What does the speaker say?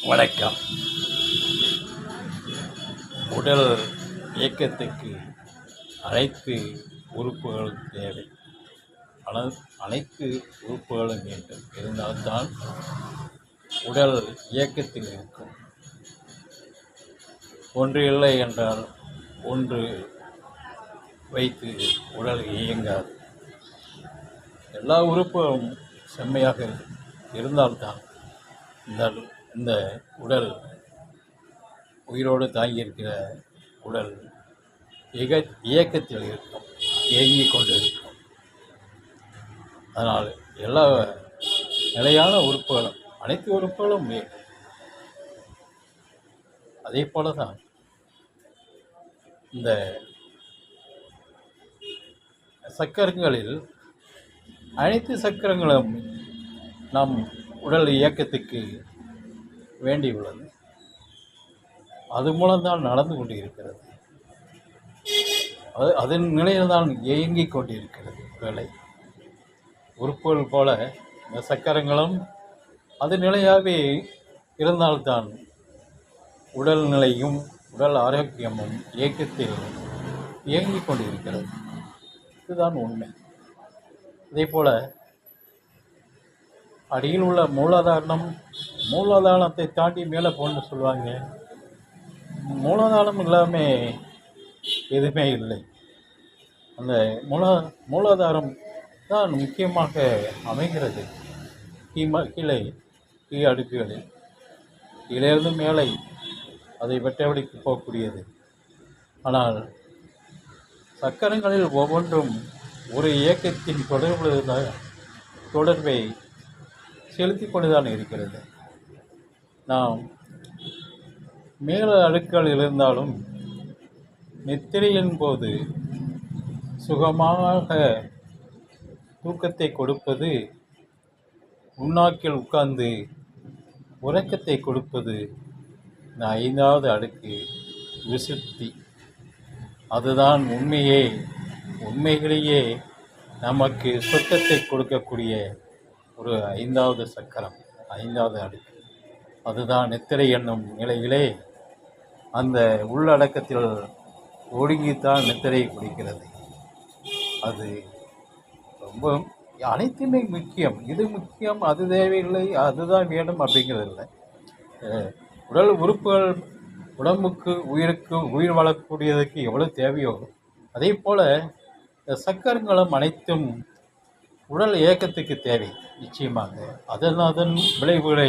வணக்கம். உடல் இயக்கத்துக்கு அனைத்து உறுப்புகளும் தேவை. அனைத்து உறுப்புகளும் வேண்டும். இருந்தால்தான் உடல் இயக்கத்தில் இருக்கும். ஒன்று இல்லை என்றால் ஒன்று வைத்து உடல் இயங்காது. எல்லா உறுப்புகளும் செம்மையாக இருந்தால்தான் இந்த உடல் உயிரோடு தாங்கியிருக்கிற உடல் இயக்கத்தில் இருக்கும், இயங்கிக் கொண்டு இருக்கும். அதனால் எல்லா நிலையான உறுப்புகளும் அனைத்து உறுப்புகளும் வேண்டும். அதே போல தான் இந்த சக்கரங்களில் அனைத்து சக்கரங்களும் நம் உடல் இயக்கத்துக்கு வேண்டியுள்ளது. அது மூலம்தான் நடந்து கொண்டு இருக்கிறது. அதன் நிலையில்தான் இயங்கிக் கொண்டிருக்கிறது உடலை. உறுப்புகள் போல இந்த சக்கரங்களும் அது நிலையாகவே இருந்தால்தான் உடல் நிலையும் உடல் ஆரோக்கியமும் இயக்கத்தில் இயங்கிக் கொண்டிருக்கிறது. இதுதான் உண்மை. அதே போல் அடியில் உள்ள மூலாதாரத்தை தாண்டி மேலே போன்னு சொல்லுவாங்க. மூலாதாரம் இல்லாமல் எதுவுமே இல்லை. அந்த மூலாதாரம் தான் முக்கியமாக அமைகிறது. கீழே அடுக்குகளில் கீழிருந்து மேலே அதை வெட்டவெளிக்கு போகக்கூடியது. ஆனால் சக்கரங்களில் ஒவ்வொன்றும் ஒரு இயக்கத்தின் தொடர்பை செலுத்தி கொண்டுதான் இருக்கிறது. நாம் மேல அடுக்குகள் இருந்தாலும் நித்திரையின் போது சுகமாக தூக்கத்தை கொடுப்பது, உண்ணாக்கில் உட்கார்ந்து உறக்கத்தை கொடுப்பது இந்த 5வது அடுக்கு விசுத்தி. அதுதான் உண்மைகளையே நமக்கு சொர்க்கத்தை கொடுக்கக்கூடிய ஒரு 5வது சக்கரம், 5வது அடுக்கு. அதுதான் நித்திரை என்னும் நிலையிலே அந்த உள்ளடக்கத்தில் ஒடுங்கித்தான் நித்திரையை குடிக்கிறது. அது ரொம்ப அனைத்துமே முக்கியம். இது முக்கியம், அது தேவையில்லை, அதுதான் வேண்டும் அப்படிங்கிறது இல்லை. உடல் உறுப்புகள் உடம்புக்கு உயிர் வாழக்கூடியதற்கு எவ்வளவு தேவையோ அதே போல் சக்கரங்களும் அனைத்தும் உடல் இயக்கத்துக்கு தேவை. நிச்சயமாக அதன் விளைவுகளை